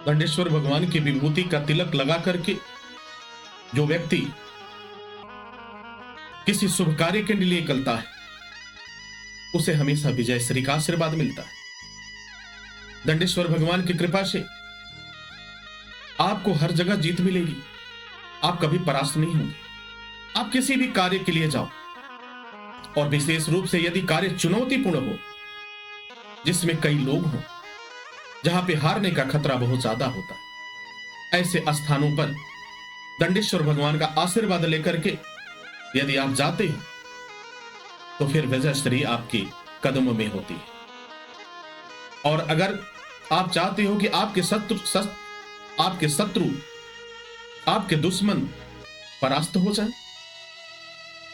दंडेश्वर भगवान की विभूति का तिलक लगा करके जो व्यक्ति किसी शुभ कार्य के लिए निकलता है उसे हमेशा विजय श्री का आशीर्वाद मिलता है। दंडेश्वर भगवान की कृपा से आपको हर जगह जीत मिलेगी, आप कभी परास्त नहीं होंगे। आप किसी भी कार्य के लिए जाओ, और विशेष रूप से यदि कार्य चुनौतीपूर्ण हो, जिसमें कई लोग हों, जहां पे हारने का खतरा बहुत ज्यादा होता है, ऐसे स्थानों पर दंडेश्वर भगवान का आशीर्वाद लेकर के यदि आप जाते हो तो फिर विजय श्री आपके कदमों में होती है। और अगर आप चाहते हो कि आपके शत्रु आपके दुश्मन परास्त हो जाए,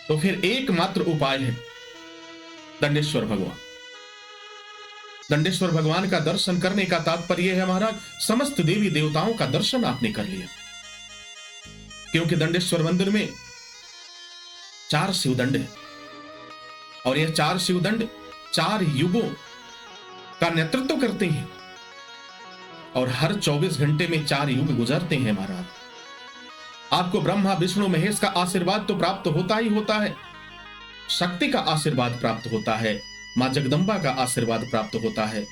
तो फिर एकमात्र उपाय है दंडेश्वर भगवान। दंडेश्वर भगवान का दर्शन करने का तात्पर्य है महाराज, समस्त देवी देवताओं का दर्शन आपने कर लिया। क्योंकि दंडेश्वर मंदिर में 4 शिवदंड है, और यह 4 शिवदंड 4 युगों का नेतृत्व करते हैं, और हर 24 घंटे में 4 युग गुजरते हैं महाराज। आपको ब्रह्मा विष्णु महेश का आशीर्वाद तो प्राप्त होता ही होता है, शक्ति का आशीर्वाद प्राप्त होता है, मां जगदंबा का आशीर्वाद प्राप्त होता है,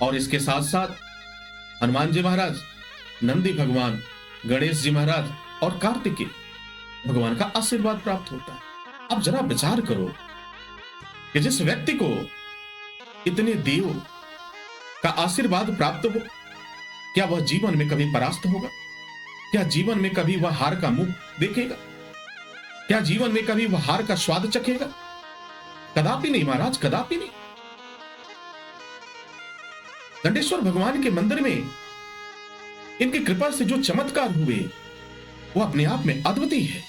और इसके साथ साथ हनुमान जी महाराज, नंदी भगवान, गणेश जी महाराज और कार्तिकेय भगवान का आशीर्वाद प्राप्त होता है। अब जरा विचार करो कि जिस व्यक्ति को इतने देव का आशीर्वाद प्राप्त हो, क्या वह जीवन में कभी परास्त होगा? क्या जीवन में कभी वह हार का मुंह देखेगा? क्या जीवन में कभी वह हार का स्वाद चखेगा? कदापि नहीं महाराज, कदापि नहीं। दंडेश्वर भगवान के मंदिर में इनकी कृपा से जो चमत्कार हुए वो अपने आप में अद्वितीय है।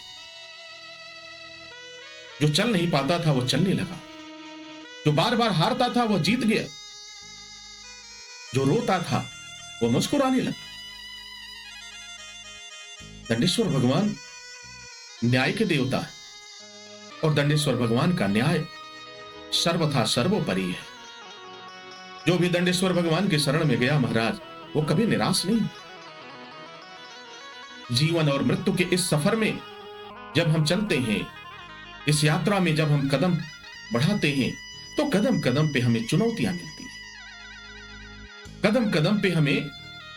जो चल नहीं पाता था वो चलने लगा, जो बार बार हारता था वो जीत गया, जो रोता था वो मुस्कुराने लगा। दंडेश्वर भगवान न्याय के देवता है, और दंडेश्वर भगवान का न्याय सर्वथा सर्वोपरि है। जो भी दंडेश्वर भगवान के शरण में गया महाराज, वो कभी निराश नहीं। जीवन और मृत्यु के इस सफर में जब हम चलते हैं, इस यात्रा में जब हम कदम बढ़ाते हैं, तो कदम कदम पे हमें चुनौतियां मिलती है। कदम कदम पे हमें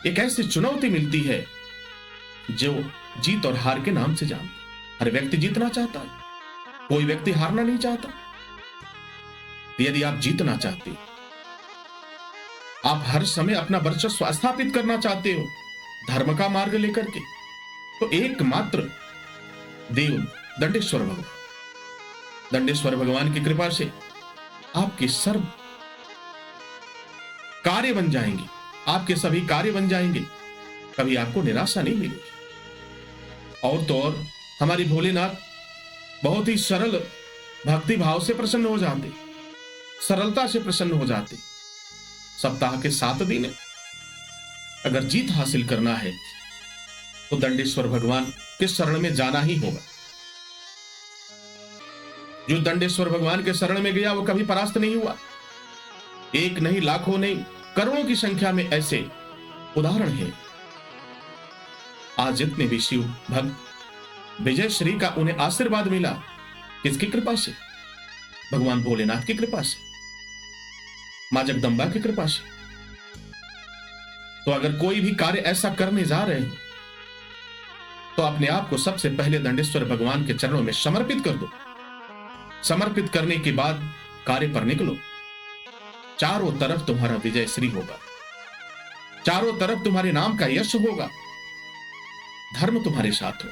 एक ऐसी चुनौती मिलती है जो जीत और हार के नाम से जानती है। हर व्यक्ति जीतना चाहता है, कोई व्यक्ति हारना नहीं चाहता। यदि आप जीतना चाहते, आप हर समय अपना वर्चस्व स्थापित करना चाहते हो धर्म का मार्ग लेकर के, तो एकमात्र देव दंडेश्वर भगवान। दंडेश्वर भगवान की कृपा से आपके सर्व कार्य बन जाएंगे, आपके सभी कार्य बन जाएंगे, कभी आपको निराशा नहीं मिलेगी। और तो और हमारी भोलेनाथ बहुत ही सरल भक्ति भाव से प्रसन्न हो जाते, सरलता से प्रसन्न हो जाते। सप्ताह के 7 दिन अगर जीत हासिल करना है तो दंडेश्वर भगवान के शरण में जाना ही होगा। जो दंडेश्वर भगवान के शरण में गया वो कभी परास्त नहीं हुआ। एक नहीं, लाखों नहीं, करोड़ों की संख्या में ऐसे उदाहरण हैं। आज जितने भी शिव भक्त विजय श्री का उन्हें आशीर्वाद मिला, किसकी कृपा से? भगवान भोलेनाथ की कृपा से, मां जगदंबा की कृपा से। तो अगर कोई भी कार्य ऐसा करने जा रहे हो तो अपने आप को सबसे पहले दंडेश्वर भगवान के चरणों में समर्पित कर दो। समर्पित करने के बाद कार्य पर निकलो। चारों तरफ तुम्हारा विजय श्री होगा, चारों तरफ तुम्हारे नाम का यश होगा, धर्म तुम्हारे साथ हो।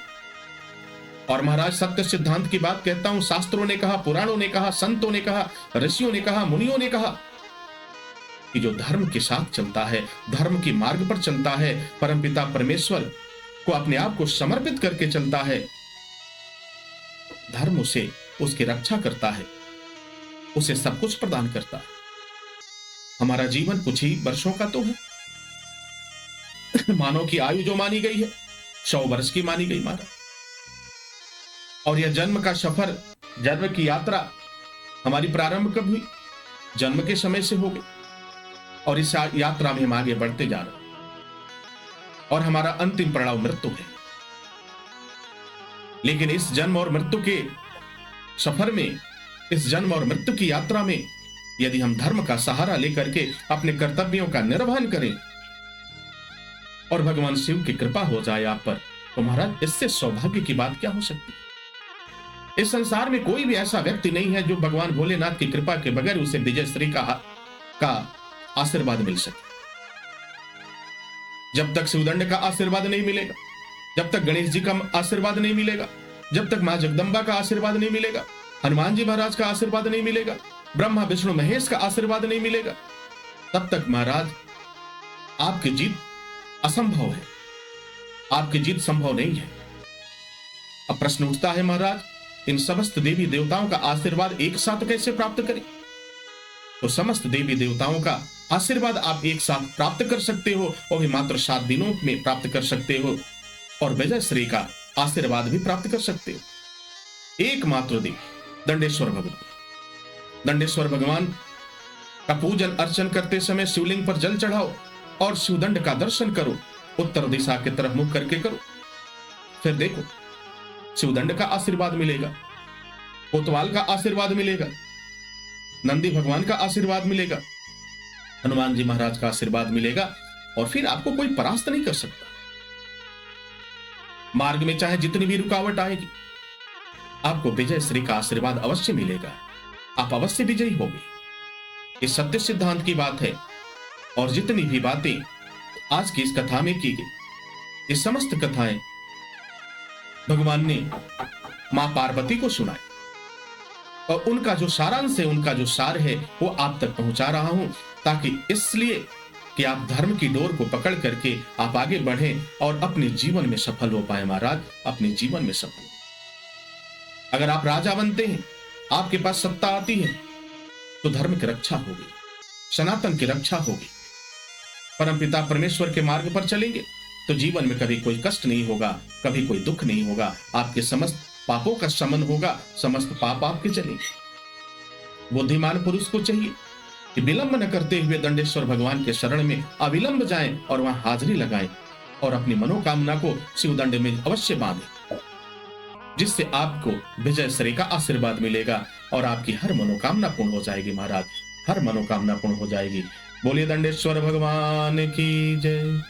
और महाराज सत्य सिद्धांत की बात कहता हूं, शास्त्रों ने कहा, पुराणों ने कहा, संतों ने कहा, ऋषियों ने कहा, मुनियों ने कहा कि जो धर्म के साथ चलता है, धर्म के मार्ग पर चलता है, परमपिता परमेश्वर को अपने आप को समर्पित करके चलता है, धर्म उसे उसकी रक्षा करता है, उसे सब कुछ प्रदान करता है। हमारा जीवन कुछ ही वर्षों का तो है। मानव की आयु जो मानी गई है 100 वर्ष की मानी गई महाराज। और यह जन्म का सफर, जन्म की यात्रा हमारी प्रारंभ कब हुई? जन्म के समय से हो गई, और इस यात्रा में हम आगे बढ़ते जा रहे हैं। और हमारा अंतिम पड़ाव मृत्यु है। लेकिन इस जन्म और मृत्यु के सफर में, इस जन्म और मृत्यु की यात्रा में यदि हम धर्म का सहारा लेकर के अपने कर्तव्यों का निर्वहन करें और भगवान शिव की कृपा हो जाए आप पर, तो महाराज इससे सौभाग्य की बात क्या हो सकती है। इस संसार में कोई भी ऐसा व्यक्ति नहीं है जो भगवान भोलेनाथ की कृपा के बगैर उसे विजय श्री का आशीर्वाद मिल सके। जब तक शिवदंड का आशीर्वाद नहीं मिलेगा, जब तक गणेश जी का आशीर्वाद नहीं मिलेगा, जब तक मां जगदंबा का आशीर्वाद नहीं मिलेगा, हनुमान जी महाराज का आशीर्वाद नहीं मिलेगा, ब्रह्मा विष्णु महेश का आशीर्वाद नहीं मिलेगा, तब तक महाराज आपकी जीत असंभव है, आपकी जीत संभव नहीं है। अब प्रश्न उठता है महाराज, इन समस्त देवी देवताओं का आशीर्वाद एक साथ कैसे प्राप्त करें? तो समस्त देवी देवताओं का आशीर्वाद आप एक साथ प्राप्त कर सकते हो, और भी मात्र 7 दिनों में प्राप्त कर सकते हो, और विजय श्री का आशीर्वाद भी प्राप्त कर सकते हो। एकमात्र देव दंडेश्वर भगवान, दंडेश्वर भगवान का पूजन अर्चन करते समय शिवलिंग पर जल चढ़ाओ और शिवदंड का दर्शन करो, उत्तर दिशा की तरफ मुख करके करो। फिर देखो शिवदंड का आशीर्वाद मिलेगा, कोतवाल का आशीर्वाद मिलेगा, नंदी भगवान का आशीर्वाद मिलेगा, हनुमान जी महाराज का आशीर्वाद मिलेगा, और फिर आपको कोई परास्त नहीं कर सकता। मार्ग में चाहे जितनी भी रुकावट आएगी, आपको विजय श्री का आशीर्वाद अवश्य मिलेगा, आप अवश्य विजयी होंगे। ये सत्य सिद्धांत की बात है। और जितनी भी बातें आज की इस कथा में की गई, ये समस्त कथाएं भगवान ने मां पार्वती को सुनाई, और उनका जो सारांश है, उनका जो सार है, वो आप तक पहुंचा रहा हूं, ताकि इसलिए कि आप धर्म की डोर को पकड़ करके आप आगे बढ़ें और अपने जीवन में सफल हो पाए। महाराज अपने जीवन में सफल। अगर आप राजा बनते हैं, आपके पास सत्ता आती है, तो धर्म की रक्षा होगी, सनातन की रक्षा होगी, परमपिता परमेश्वर के मार्ग पर चलेंगे तो जीवन में कभी कोई कष्ट नहीं होगा, कभी कोई दुख नहीं होगा, आपके समस्त पापों का शमन होगा, समस्त पाप आपके चलेंगे। बुद्धिमान पुरुष को चाहिए कि विलंब न करते हुए दंडेश्वर भगवान के शरण में अविलंब जाएं और वहां हाजिरी लगाएं, और अपनी मनोकामना को शिवदंड में अवश्य बांधें, जिससे आपको विजय श्री का आशीर्वाद मिलेगा और आपकी हर मनोकामना पूर्ण हो जाएगी। महाराज हर मनोकामना पूर्ण हो जाएगी। बोलिए दंडेश्वर भगवान की जय।